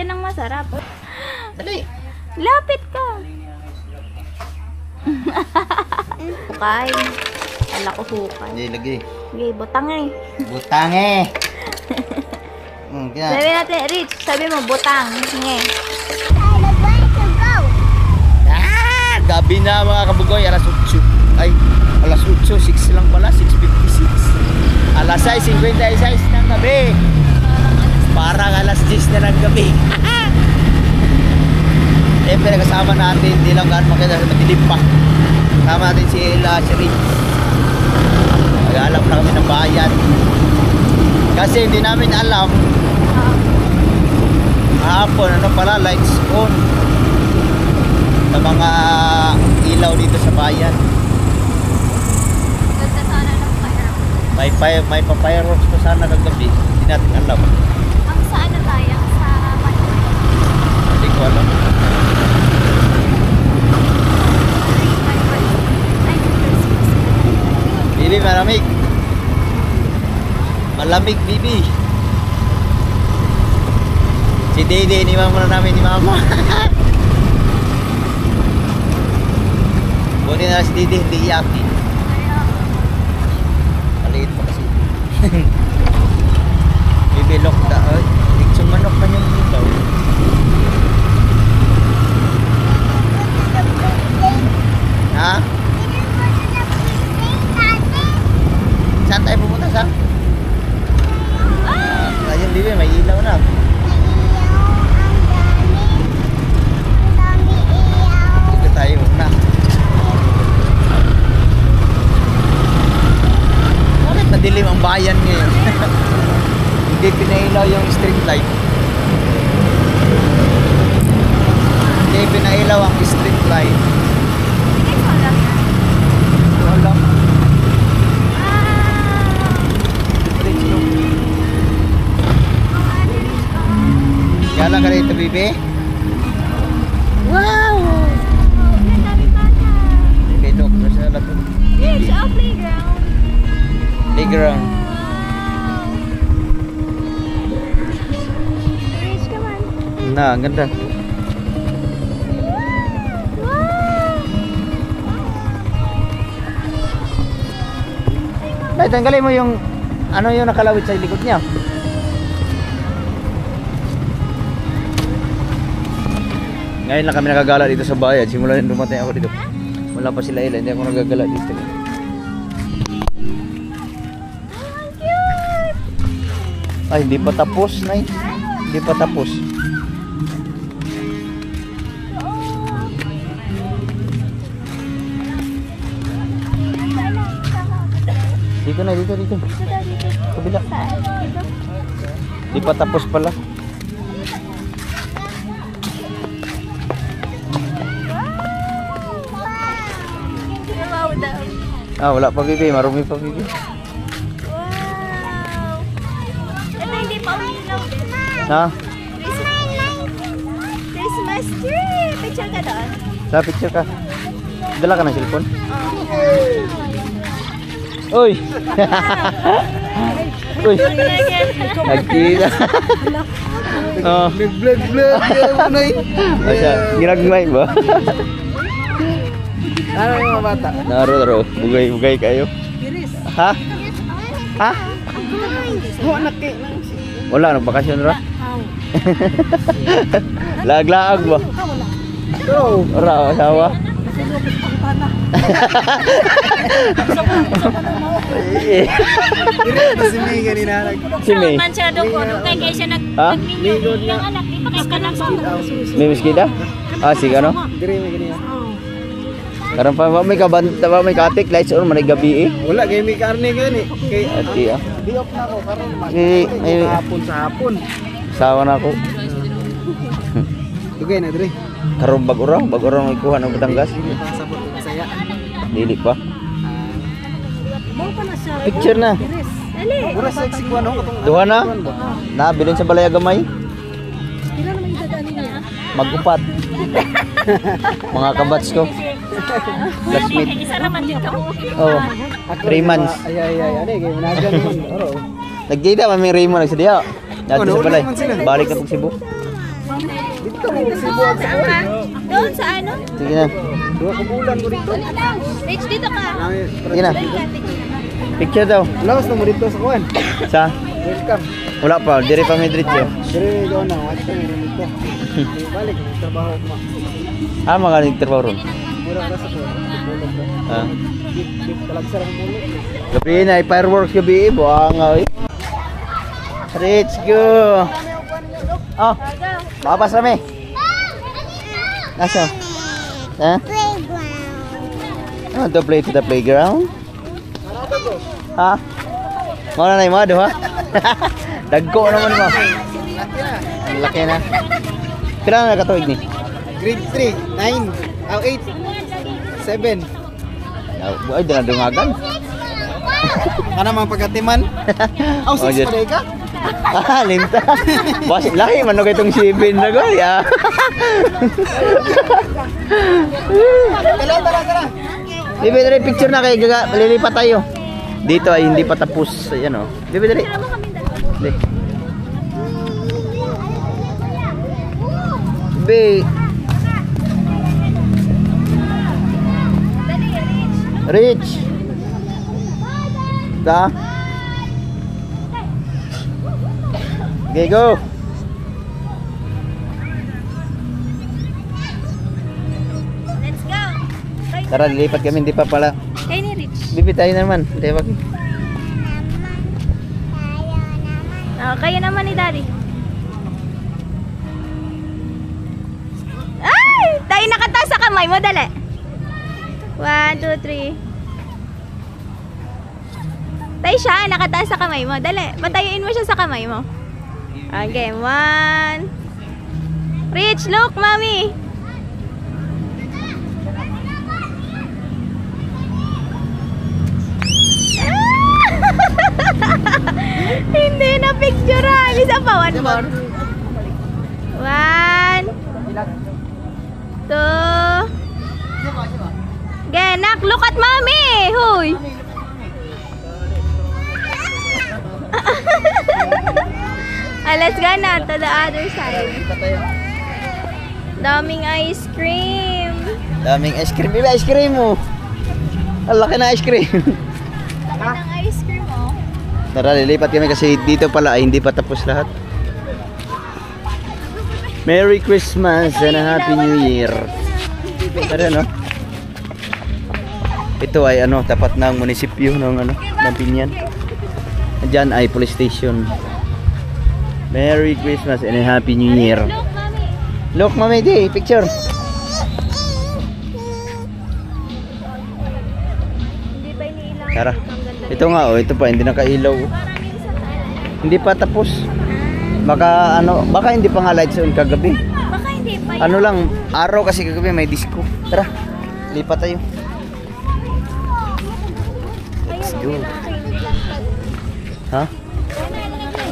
Yan ang masarap. Dali. Lapit ka. Hukay. Kala ko hukay. Hindi, lagi. Okay, butang eh. Butang eh. Kaya. Sabi natin, Rich, sabi mo, butang. Nge. Gabi na mga kabugoy, alas 8. Ay, alas 8, 6 lang pala, 6:56. Alas 6:56 ng gabi. Parang alas 10 na ng gabi. Siyempre kasama natin, hindi lang gaan makita sa madilim pa. Kasama natin si Ella, si Rich. Mag-aalap na kami ng bayan. Kasi hindi namin alam hapon, ano pala, lights on sa mga ilaw dito sa bayan. Ganda sana ng fire. May pa-fireworks pa sana kagabi. Hindi natin alam. Ang saan na tayo? Sa Manila. Hindi ko alam. Bibi, malamig. Malamig, Bibi. Si Dede, iniwan muna namin ni Mama. Buti na si Dede, hindi iyakin. Maliit pa kasi. Bibi, lock da. Tiksong manok man yung ilaw. Ha? Saan tayo pupunta sa? Ayun, Bibi, may ilaw na. Dito tayo na. Bakit madilim ang bayan ngayon? Hindi pinailaw yung street light. Hindi pinailaw ang street light. Wala. Kala ka rito, Bibi? Wow! Okay, look. Nasa lahat. It's a playground. Playground. Rich, come on. Na, ang ganda. Ay, tanggalin mo yung ano yung nakalawit sa likod niya. Ngayon lang kami nakagala dito sa bayan. Simula nung dumating ako dito. Wala pa sila Ella. Hindi ako nagagala dito. Ay, hindi pa tapos, Nay. Hindi pa tapos. Dito na, dito. Kabila. Hindi pa tapos pala. Ah, wala pa, Bibi. Marumi pa, Bibi. Wow! Ito hindi pa umilaw. Ha? Christmas tree! Picture ka doon? Sa picture ka. Dala ka ng cellphone? Uy! Uy! Nagkita. Oh. Nag-vlog. Asa, ginagmay ba? Ano yung mga bata? Naro. Bugay kayo. Ha? Ha? Wala, nagbakasyon ra? Laag-laag ba? Ora, asawa? Si May ganina. Si May? Mansyado ko. Nung kaya siya Ha? nag-minyo ng anak. Di pa kayo ka lang sa May miskida? Ah, sige ano? Dire may ganina. Karon pa ba may kabanta ba may katik lights on man gabi eh. Wala kay may karne gani. Kay Ati ah. di off na ako karon May sa hapon. sawa na ako. Dugay na dire. Karon bag-ura may kuha ng Batangas. Pasabot ko saya. Dili pa. Mau pa na siya. Picture na. Dali. Ura sexy ko ano katong Duha na. Nabilin sa balaya gamay. Pila naman yung dadaan niya? Magupat. Mga kabats ko. Classmate. Isa naman dito. Oh. 3 months. Ay ani kay managan man. Oro. Nagkita man may Raymond nagsadya. Dati sa balay. Balik na pag Cebu. Dito mo sibuan sa kuwan. Doon sa ano? Sige na. Dua ka bulan mo dito. Rich, dito ka. Sige na. Picture daw. Lawas na mo dito sa kuwan. Sa? Welcome. Wala pa, dire pa may diretso. Dire go na, watch mo dito. Balik trabaho ko. Ah, mga nagtrabaho ron. Mura ra sa kuwan. Ah. Talagsa ra mo mulo. Gabi na, fireworks gabi, buang nga eh. Let's go! Oh, mapas kami. Nasa? Ha? Oh, to play to the playground? Ha? Mana na yung mga ha? Dagko naman mo. Ang laki na. Kailan na nakatuig ni? Grade 3, 9, 8, 7. Ay, dinadungagan. Kana mga pagkatiman? Aw, Oh, sis yes. pa ka? Ah, linta. Bas, lahi man kay itong sibin na goy, ah. Tara. Bibi, dali, picture na kayo, malilipat tayo. Dito ay hindi pa tapos, ayan o. Bibi, dali. Dali. Bibi. Rich. Da. Okay, go. Let's go. Tara, lilipat kami, hindi pa pala. Kay ni Rich. Bibi tayo naman. Tayo wag. Oh, kayo naman ni Daddy. Ay! Tayo nakataas sa kamay mo, dali. 1, 2, 3. Tayo siya, nakataas sa kamay mo. Dali, patayuin mo siya sa kamay mo. Okay, 1. Rich, look, mommy. Hindi na picturean. Isa pa, 1 more. 1, 2. Genak, look at mommy. Huy. Let's go na to the other side. Daming ice cream. Daming ice cream. Bibi, ice cream mo. Ang laki na ice cream. Laki ng ice cream, oh. Tara, lilipat kami kasi dito pala ay hindi pa tapos lahat. Merry Christmas and a Happy New Year. Tara, no? Ito ay ano, tapat ng munisipyo ng ano, ng Pinyan. Diyan ay police station. Merry Christmas and a Happy New Year. Look, mommy. Look, mami, di, picture. Hindi ba iniilang? Tara. Ito nga, oh, ito pa, hindi nakailaw. Parang minsan tayo. Hindi pa tapos. Baka ano, baka hindi pa nga lights on kagabi. Baka hindi pa. Ano lang, araw kasi kagabi may disco. Tara, lipat tayo. Let's go. Ha?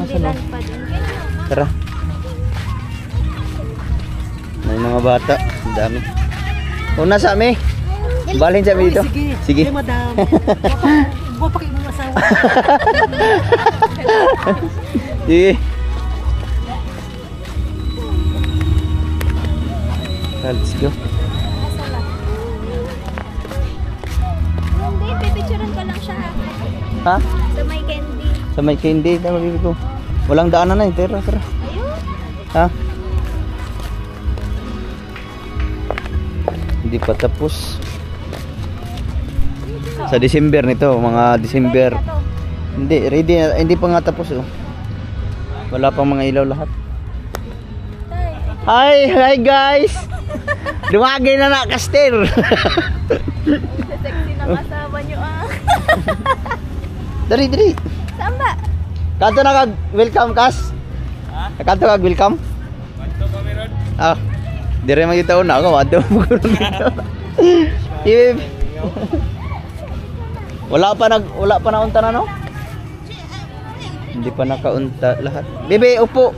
Asan oh? pa din. Tara. May mga bata, ang dami. O, nasa kami? Balhin sa amin dito. Sige. Madam. Buwa pa kayo mga asawa. Sige. Let's go. Hindi, pipicturean ko lang siya. Ha? Sa may candy. Sa may candy, tama bibi ko. Walang daanan na eh. Tara, tara. Ayun. Ha? Hindi pa tapos. Sa December nito, mga December. Hindi, ready na, hindi pa nga tapos oh. Wala pang mga ilaw lahat. Hi, hi guys. Dumagay na na Castel. Sexy ng asawa niyo, ah. Dari, dari. Saan ba? Kanto na kag welcome kas? Ha? Kanto kag welcome? Kanto kami ron. Ah. Dire man kita una ako, kanto mo dito. Wala pa na unta na no? Hindi pa nakaunta lahat. Bebe, upo.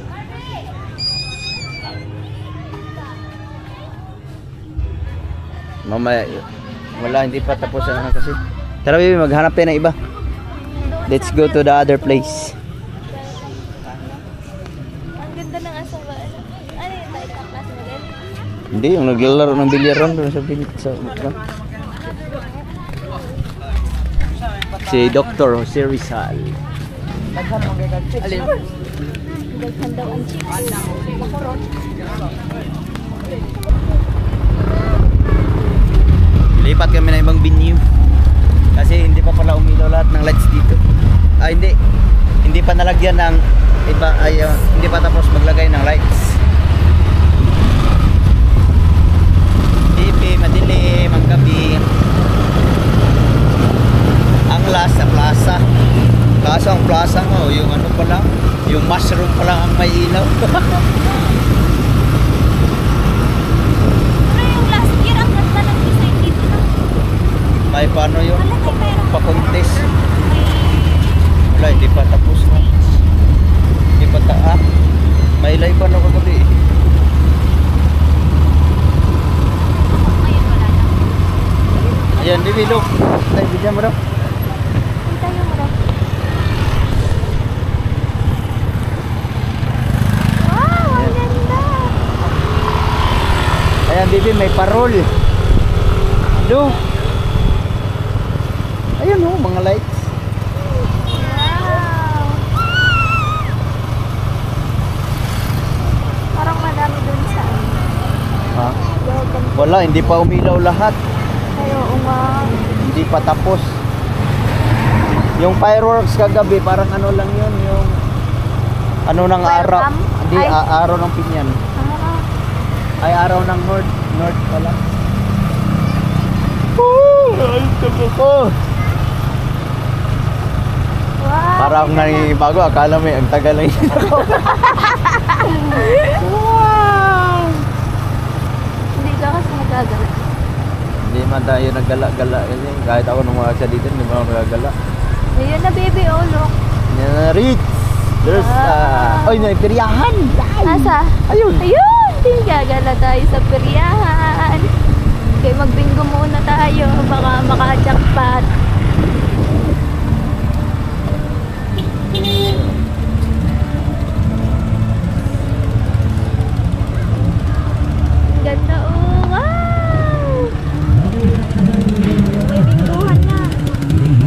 Mamaya wala, hindi pa tapos ano kasi. Tara bebe, maghanap tayo ng iba. Let's go to the other place. Ang ganda ng asawa. Ano yun tayo? Hindi, yung naglalaro ng bilyaran doon sa si Dr. Jose Rizal. Alin? Daghan daw ang chips. Makurot. Lipat kami na ibang venue. Kasi hindi pa pala umilaw lahat ng lights dito. Hindi. Hindi pa nalagyan ng iba hindi pa tapos maglagay ng lights. Madilim ang gabi. Ang last sa plaza. Kaso ang plaza mo, yung ano pa lang, yung mushroom pa lang ang may ilaw. Pero yung last year, ang ganda ng design dito na. May paano yun? Pa-contest. May Wala, hindi pa tapos na. Hindi pa taas. May live pa na kagabi. ngayon wala na. Ayan, baby, look. Tayo, bigyan mo daw. Punta yung mura. Wow, ang ganda. Ayan, baby, may parol. Look. Ayan, oh, mga lights. Wow. Parang madami dun sa Ha? welcome. Wala, hindi pa umilaw lahat. Kayo, nga. Hindi pa tapos. Yung fireworks kagabi, parang ano lang yun, yung ano ng araw. Welcome? Hindi, Ay. araw ng Pinyan. Ay, araw ng North pala. Ay, tago ko. Wow. Parang nangibago, akala mo ang tagal lang yun. Wow. Hindi ka kasi nagagala. Hindi man tayo naggala-gala kasi kahit ako nung mga siya dito, hindi man ako nagagala. Ayun na baby, oh look. Yan na, Rich! There's, ay, may peryahan! Nasa? Ayun! Ayun! Gagala tayo sa peryahan. Okay, magbingo muna tayo. Baka maka-jackpot. Ang ganda, oh! Wow! May bingguhan na.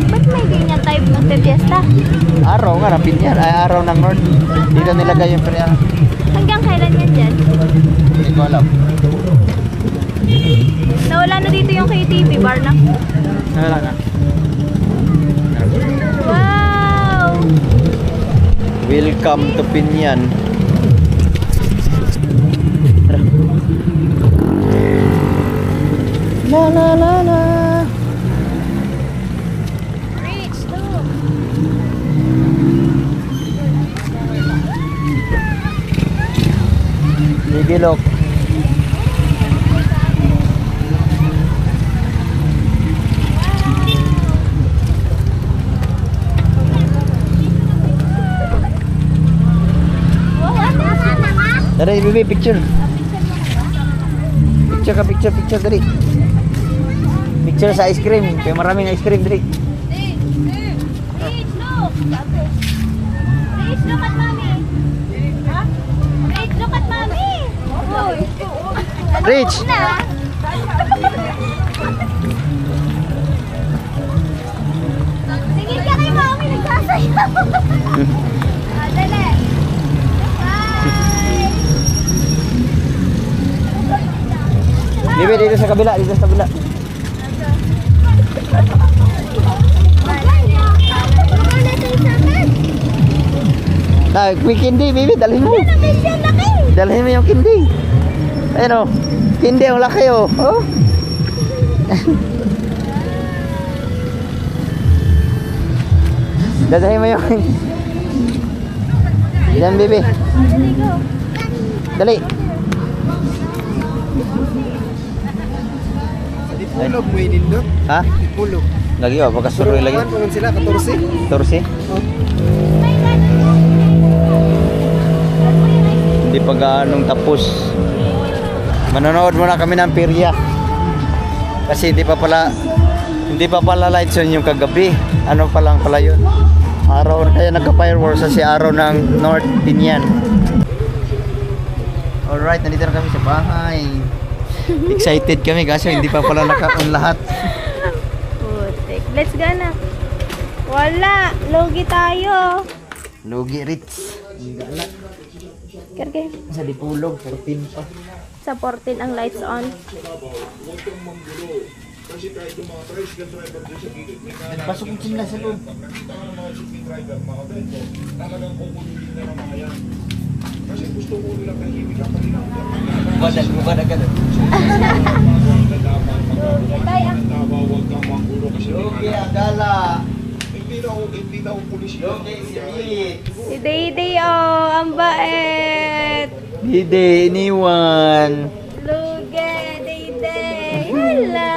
Ba't may ganyan tayo magte-fiesta? Araw nga, na Pinyan. Ay, araw ng North. Dito nilagay yung peryahan. Hanggang kailan yan dyan? Hindi ko alam. Nawala na dito yung KTV bar na. Wala na. Wow! Welcome to Pinyan. La la la la. Rich, look! Bibilok. Dari, bibi, picture. Picture, dari. Picture sa ice cream. Kaya maraming ice cream, dari. Rich, look! Rich, look at mommy! Ha? Rich, look at mommy! Uy! Rich! Na! Tingin ka kay mommy, nagsasayaw! Dali! Bye! Bibi, dito sa kabila, dito sa kabila. Nah, may kindi, bibi, dalhin mo. Dalhin mo yung kindi. Ayun o, kindi ang laki o. Oh. Dalhin mo yung... Yan, bibi. Dali, go! Dali. Pulog mo inindot. Ha? Pulog. Lagi ba? Pagkasuroy lagi. Pagkaman sila, 14. Torsi? Hindi pa gaanong tapos. Manonood muna kami ng perya. Kasi hindi pa pala lights on yung kagabi. Ano pa lang pala yun? Araw, kaya nagka-fireworks kasi araw ng North Pinyan. Alright, nandito na kami sa bahay. Excited kami kasi hindi pa pala naka-on lahat. Putik. Let's go na. Wala. Logi tayo. Logi Ritz. Gala. Karga. Sa Dipulog, 14 pa. Sa 14 ang lights on. Nagpasok yung simla sa loob. Bubad agad. Logi Agala. Logi Sirit. Si Day oh. Ang bait. Hide, iniwan. Luge. Day. Hello.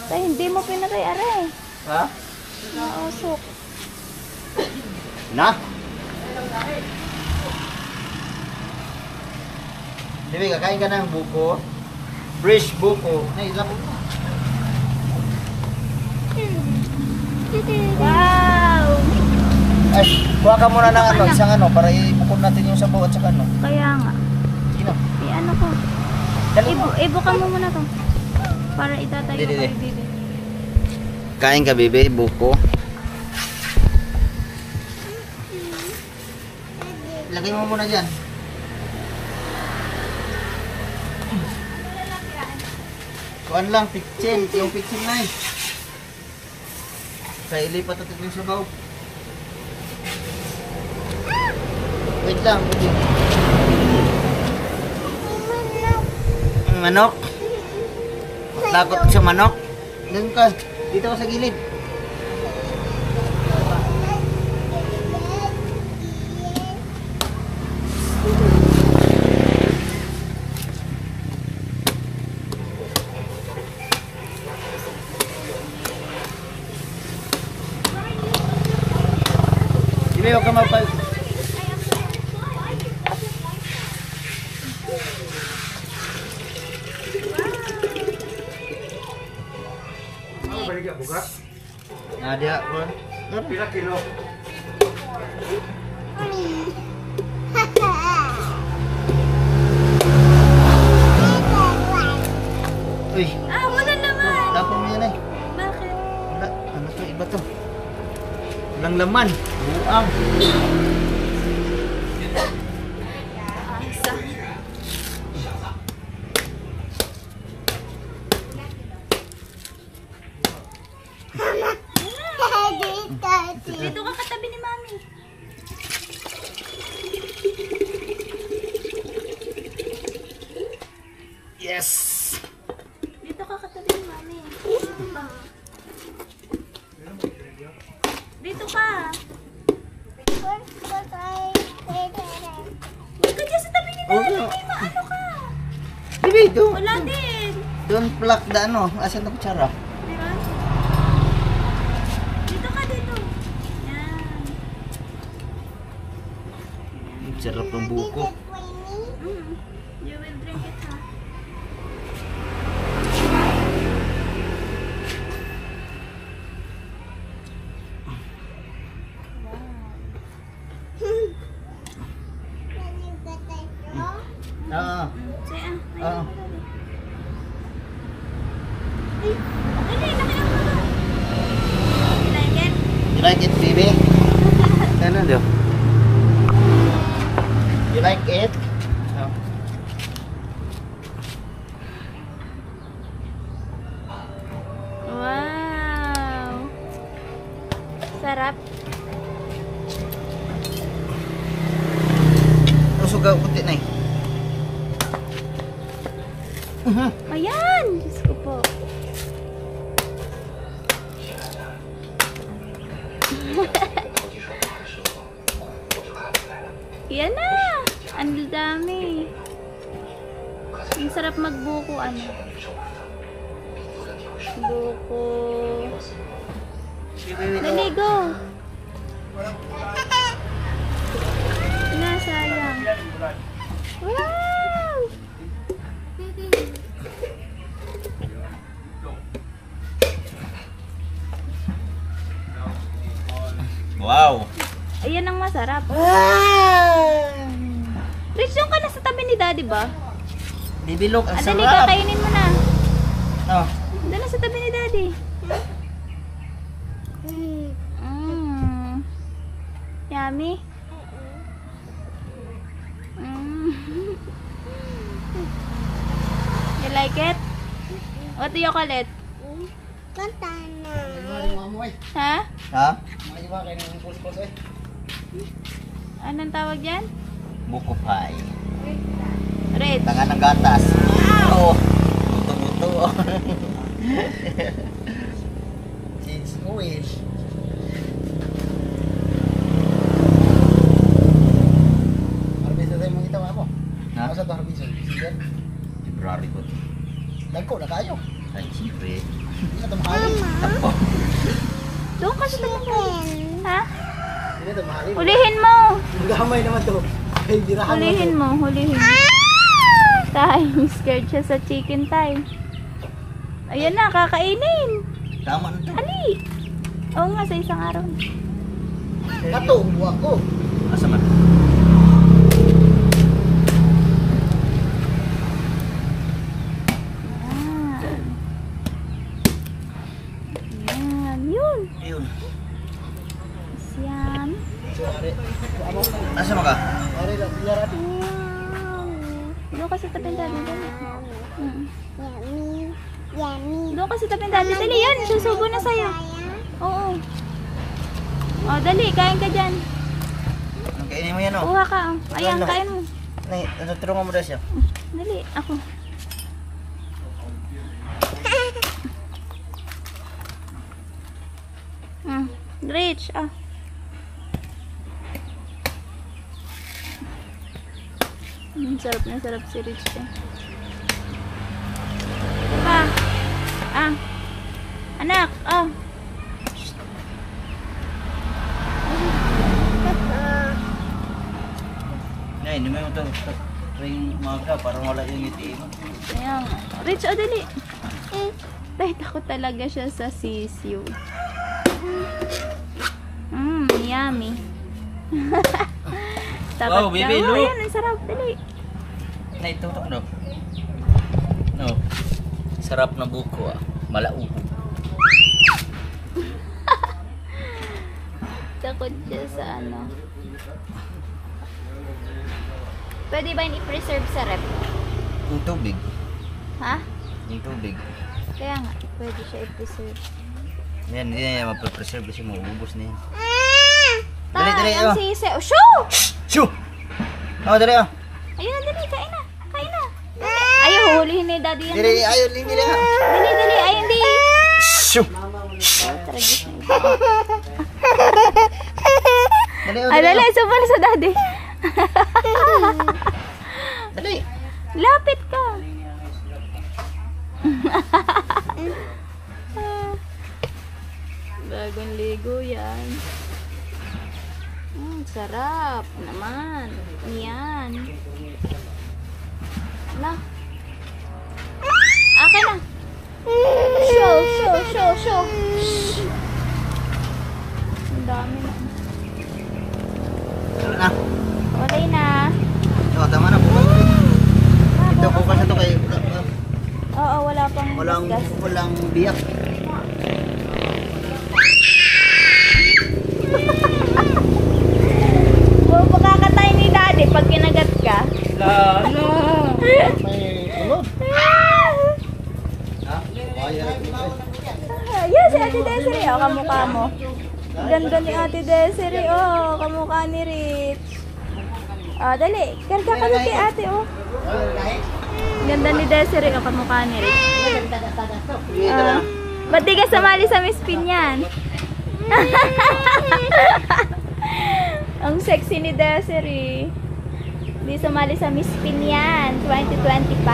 Tay, hindi mo pinakay-aray. Ha? Nausok. Na? Dibi, kakain ka ng buko. Fresh buko. Ay, labo mo. Wow! Ay, kuha ka muna ng ano, isang ano, para ibukod natin yung sabaw at saka ano. Kaya nga. Sino? I-ano ko. Dali mo. Ibuka mo muna to. Para itatayo Di. ko kay Bibi. Kain ka, bebe, buko. Lagay mo muna dyan. Kuan lang, pitchin. Yung pitchin na eh. Kaya ilipat natin yung sabaw. Wait lang. Manok. Takot sa manok. Doon ka. Dito ka sa gilid. Sige, huwag ka mapal. Ada pun. Pila kilo? Uy, Wala naman! tapon mo yan eh. Bakit? Wala, ano to, iba to. Walang laman. Buang. Dito ka katabi ni Mami. Yes! Dito ka katabi ni Mami. Dito ka. Huwag ka dyan sa tabi ni Mami. May maano ka. Bibi, doon. Wala din. Don't pluck the ano. Asan na kutsara? Meron? Dito ka dito. Yan. Sarap ng buko. You will drink it, ha? Oo. Say, Oo. Dali, laki ang mga. You like it? You like it, baby? Ano daw? You like it? Oh. Wow! Sarap. Suga kunti na eh. Ayan! Diyos ko po. Yan na! Ang dami. Ang sarap magbuko, ano? Buko. Dali, go! Na, sayang. Wow! sarap. Rich, yung ka na sa tabi ni Daddy ba? Baby look, ang Dali, sarap. kakainin mo na. Oh. Doon na sa tabi ni Daddy. Yummy. You like it? What do you call it? Ha? Ha? Anong tawag yan? Buko pie. Rich. Tangan ng gatas. Oo. Buto-buto. Cheese squish. Harbisan tayo mong itawa mo. Ha? Asa to harbisan? Sige. February ko. Dagko na kayo. Ay, siyempre. Hindi na ito mahalin. Tapo. Doon kasi naman ha? Hindi na ito mahalin. Hulihin mo! Magamay naman to. Ay, birahan mo Hulihin to. mo, hulihin. Tay, scared siya sa chicken tay. Ayan na, kakainin. Tama na to. Ali! Oo nga, sa isang araw. Kato, buwak ko. Asa man? Yan, yun. Ayun. Yan. Asa mo ka? Ari na, biyarat. Wow. Doon kasi tabi ng Daddy. Dali. Doon kasi tabi ng Daddy. Dali yan, susubo na sa'yo. Oo. O, dali, kain ka dyan. Anong kainin mo yan o? Kuha ka. Ayan, kain mo. Natutulungan mo daw siya. Dali, ako. Rich, sarap na sarap si Rich eh. Pa. Anak, Nay, hindi mo yung ito. Ring maga para wala yung ngiti mo. Ayan. Rich, dali. Dahil takot talaga siya sa sisiyo. Yummy. Wow, baby, look. Ayan, ang sarap. Dali. Nay, tutok daw. No. Sarap na buko Malauho. Takot siya sa ano. Pwede ba yung i-preserve sa rep? Yung tubig. Ha? Yung tubig. Kaya nga, pwede siya i-preserve. Yan, hindi na yan mapapreserve kasi maubos na yan. Dali, Dali, ang sisi. Oh, shoo! Shoo! Dali Ayun na, dali. Kain na. Kain na. Ayaw, hulihin ni Daddy yan. Dali, ayun, hindi na. Dali. Ayun, di. Shoo! Tragis na ito. Dali, Dali, sumali sa Daddy. Dali. Lapit ka. Bagong ligo yan. Sarap naman. Yan. Na. Akin na. Show. Ang dami na. Wala na. Walay na. Tama na. Ito bukas na ito kay... Oo, wala pang gas. Walang biyak. Makakatay ni Daddy pag kinagat ka. May ulod. Yan si Ate Desiree. O, kamukha mo. Ganda ni Ate Desiree. O, kamukha ni Rich. O, dali. Karga ka na kay Ate, o. Ganda ni Desiree. O, kamukha ni Rich. Ba't di ka sumali sa Miss Pin yan? Ang sexy ni Desiree. Di sumali sa Miss Pin yan. 2025.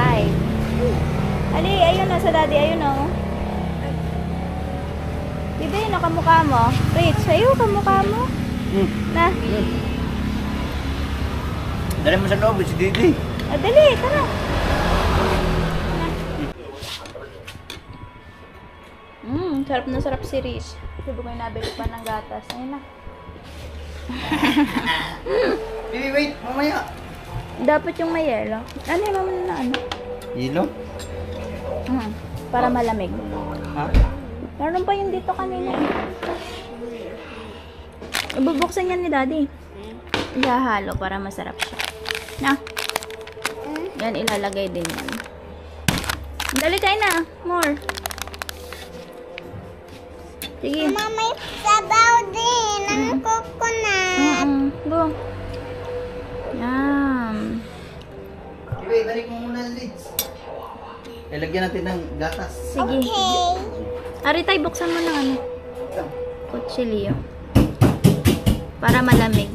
Ali, ayun o. Sa Daddy, ayun o. Diba yun o, kamukha mo? Rich, ayun, kamukha mo. Na. Dali mo sa loob, si Didi. O, dali, tara. Sarap na sarap si Rich. Sabi ko yung nabili pa ng gatas. Ayun na. Bibi, wait, mamaya. Dapat yung may yelo. Ano yung mamuna na ano? Yelo? Para malamig. Ha? Meron pa yung dito kanina. Ibubuksan yan ni Daddy. Ihahalo para masarap siya. Na. Yan, ilalagay din yan. Dali kain na. More. Sige. Mama, may sabaw din ng coconut. Go. Yan. Bibi, balik mo muna yung lids. Ilagyan natin ng gatas. Sige. Okay. Aritay, buksan mo ng ano. Kutsilyo. Para malamig.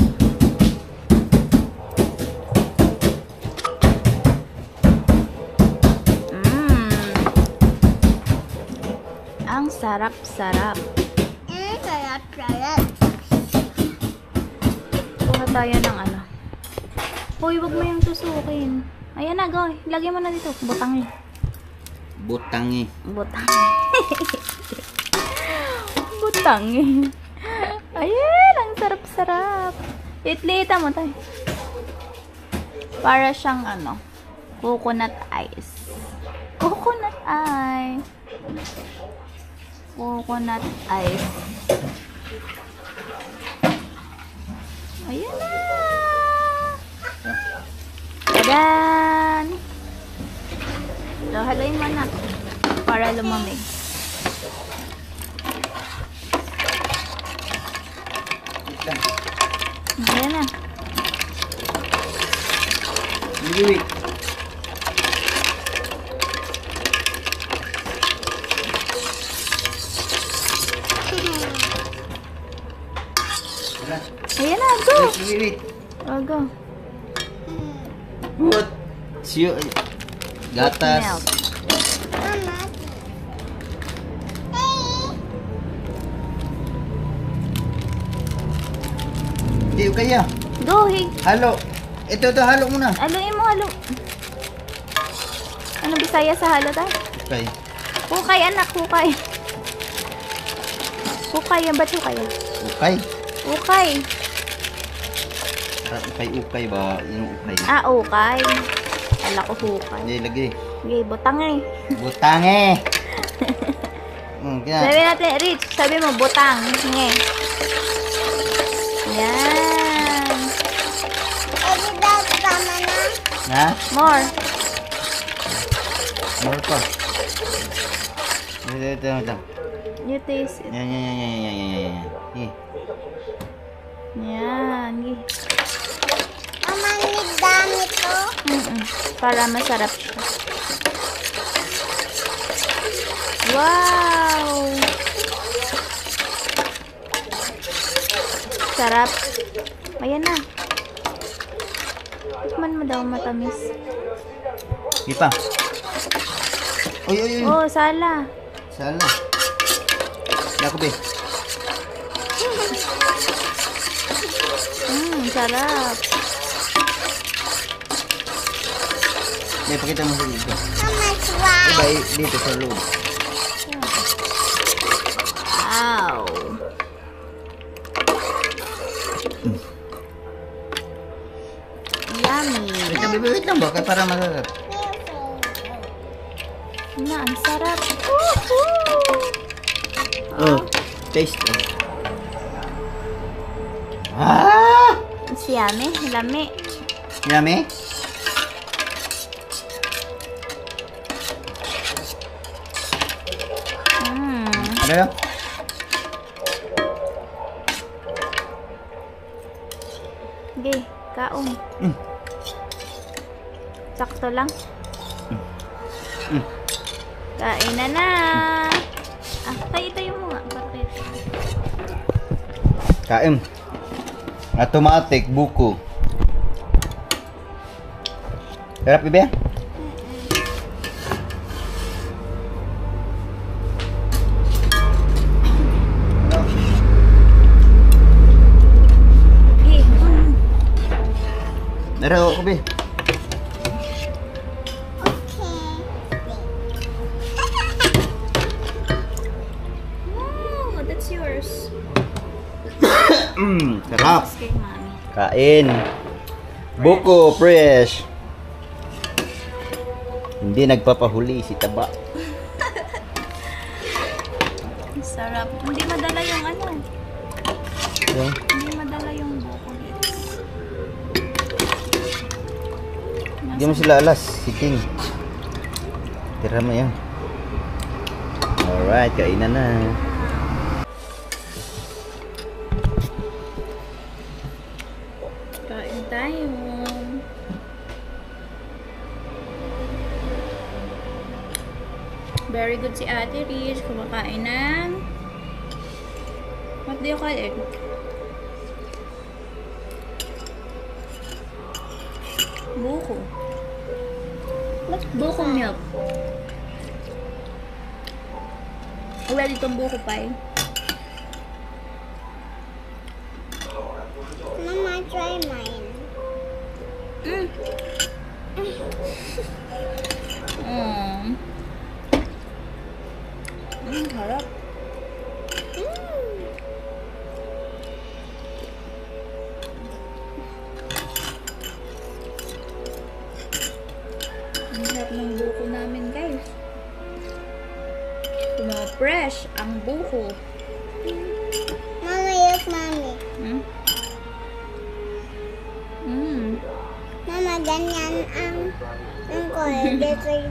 Ang sarap-sarap. Sarap. Kuha tayo ng ano. Hoy, wag mo yung tusukin. Ayan na, go. Lagay mo na dito. Butang eh. Butangi. Butang. Butang eh. Ayan, ang sarap-sarap. Liit-liita mo tayo. Para siyang ano, coconut ice. Coconut ice. Coconut ice. Ayan na. Tadan! So, haluin mo na para lumamig. Ayan na. Bibi. Ayan na, go! Bibi. Oh, go. What? Siyo. Gatas. Milk. Mama. Hey. Hindi kaya. Go, hey. Halo. Ito, halo muna. Haluin mo, halo. Ano Bisaya sa halo tayo? Okay. Hukay, anak, hukay. Hukay, yan. Ba't hukay yan? Okay. Hukay. Ukay ba? Yung ukay. Ah, hukay. Ala ko hukay. Hindi, lagi. Okay, butang eh. Butangi. Kaya. Sabi natin, Rich, sabi mo, butang. Nge. Yan. Pwede daw tama na. Ha? More. More pa. Ito. You taste it. Yan. Yan. Gi. Mama, need dami to. Para masarap siya. Wow! Sarap. Ayan na. Tikman mo daw matamis. Ipa. Uy. Oh, sala. Sala. Dako be. Sarap. May pakita mo sa dito. Mama, wow. Iba dito sa loob. Wow. Yummy. Wait lang ba? Kaya para masarap. Na, ang sarap. Woohoo! Oh, taste. Ah! It's yummy. Lami. Yummy? Ano yun? Okay, kaong. Sakto lang. Kain na. Tayo mo nga. Bakit? Kain. Automatic, buko. Sarap, Bibi? Naro ako, Bibi. Wow, that's yours. Sarap. Tapos kay mami. Kain. Buko fresh. Hindi nagpapahuli si Taba. Sarap. Hindi madala yung ano. So, Hindi madala yung buko hits. hindi mo sila alas. Siting. Tira mo yan. Alright, kainan na. Kain tayo. Very good si Ate Rich. Kumakain ng... What do you call it? Buko. Buko milk. Well, itong buko pie. Mama, try mine. Mm. Harap. Ang sarap ng buko namin, guys. Fresh ang buko. Mama, yes, mommy. Hmm? Mm. Mama, ganyan ang color. That's why